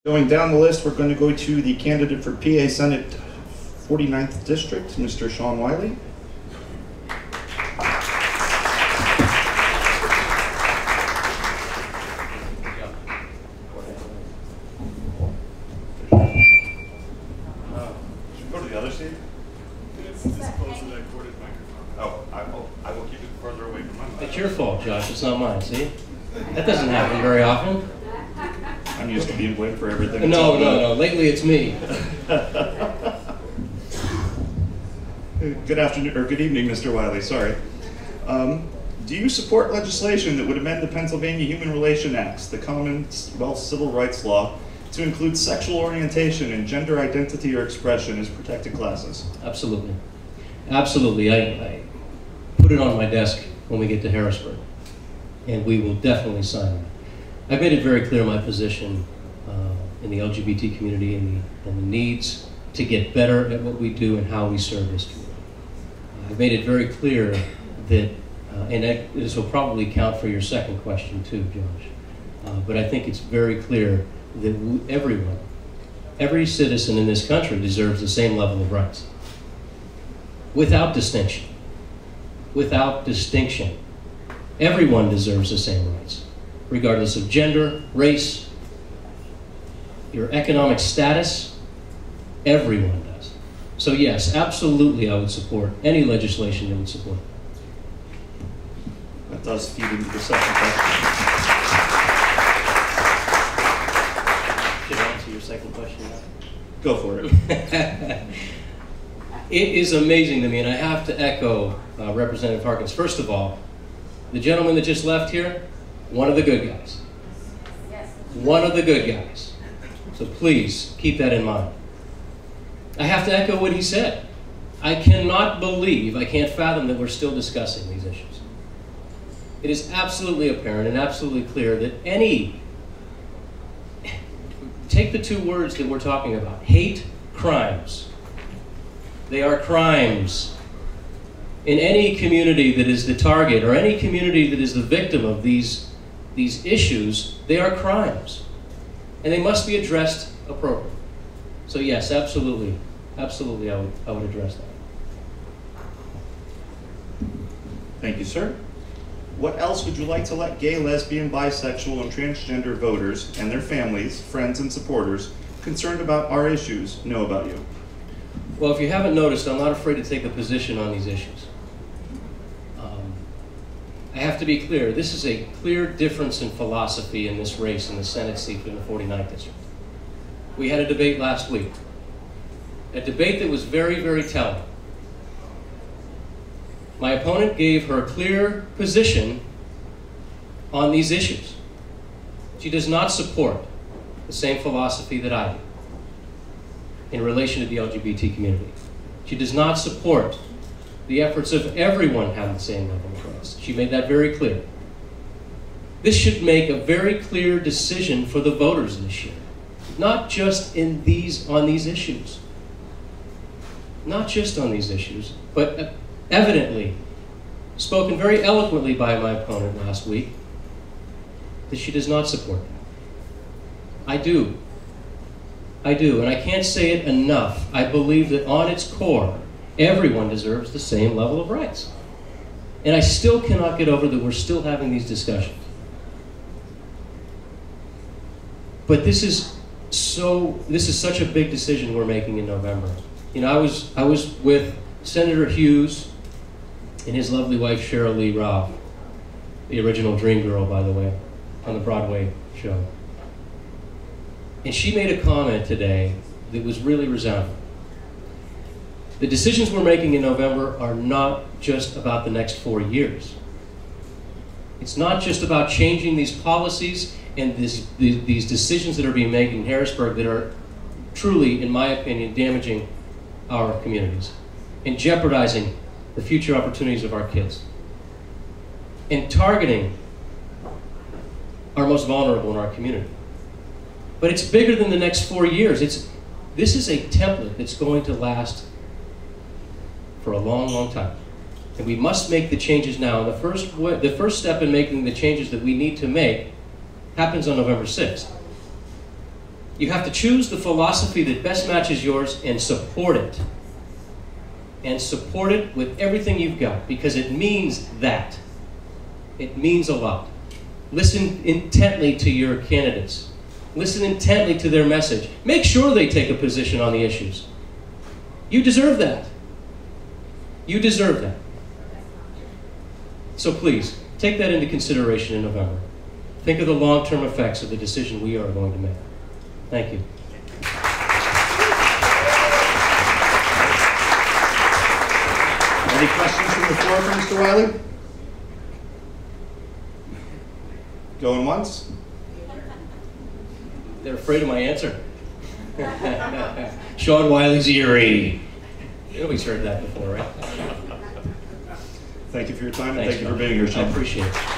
Going down the list, we're going to go to the candidate for PA Senate 49th District, Mr. Sean Wiley. Should we go to the other seat? It's close to that corded microphone. Oh, I will keep it further away from my mic. It's your fault, Josh. It's not mine, see? That doesn't happen very often. I'm used to being blamed for everything. No. Lately it's me. Good afternoon, or good evening, Mr. Wiley, sorry. Do you support legislation that would amend the Pennsylvania Human Relations Acts, the Commonwealth Civil Rights Law, to include sexual orientation and gender identity or expression as protected classes? Absolutely. Absolutely. I put it on my desk when we get to Harrisburg, and we will definitely sign it. I've made it very clear my position in the LGBT community and the needs to get better at what we do and how we serve this community. I've made it very clear that, and this will probably count for your second question too, Josh, but I think it's very clear that everyone, every citizen in this country deserves the same level of rights. Without distinction. Without distinction. Everyone deserves the same rights, regardless of gender, race, your economic status. Everyone does. So yes, absolutely I would support any legislation that would support it. That does feed into the second question. Should I answer your second question now? Go for it. It is amazing to me, and I have to echo Representative Harkins. First of all, the gentleman that just left here, one of the good guys. Yes. One of the good guys. So please keep that in mind. I have to echo what he said. I cannot believe, I can't fathom that we're still discussing these issues. It is absolutely apparent and absolutely clear that take the two words that we're talking about, hate crimes. They are crimes. In any community that is the target or any community that is the victim of these issues, they are crimes. And they must be addressed appropriately. So yes, absolutely, absolutely I would address that. Thank you, sir. What else would you like to let gay, lesbian, bisexual, and transgender voters and their families, friends, and supporters concerned about our issues know about you? Well, if you haven't noticed, I'm not afraid to take a position on these issues. I have to be clear, this is a clear difference in philosophy in this race in the Senate seat in the 49th District. We had a debate last week. A debate that was very, very telling. My opponent gave her clear position on these issues. She does not support the same philosophy that I do in relation to the LGBT community. She does not support the efforts of everyone having the same level of rights. She made that very clear. This should make a very clear decision for the voters this year, not just on these issues. Not just on these issues, but evidently, spoken very eloquently by my opponent last week, that she does not support that. I do, and I can't say it enough. I believe that on its core, everyone deserves the same level of rights. And I still cannot get over that we're still having these discussions. But this is such a big decision we're making in November. You know, I was with Senator Hughes and his lovely wife Cheryl Lee Ralph, the original Dream Girl, by the way, on the Broadway show. And she made a comment today that was really resounding. The decisions we're making in November are not just about the next 4 years. It's not just about changing these policies and these decisions that are being made in Harrisburg that are truly, in my opinion, damaging our communities and jeopardizing the future opportunities of our kids and targeting our most vulnerable in our community. But it's bigger than the next 4 years. This is a template that's going to last for a long, long time. And we must make the changes now. And the first step in making the changes that we need to make happens on November 6th. You have to choose the philosophy that best matches yours and support it. And support it with everything you've got, because it means that. It means a lot. Listen intently to your candidates. Listen intently to their message. Make sure they take a position on the issues. You deserve that. You deserve that. So please, take that into consideration in November. Think of the long-term effects of the decision we are going to make. Thank you. Any questions from the floor for Mr. Wiley? Going once? They're afraid of my answer. Sean Wiley's Erie. Nobody's heard that before, right? Thank you for your time, and Thanks, thank you for being here, Sean. I appreciate it.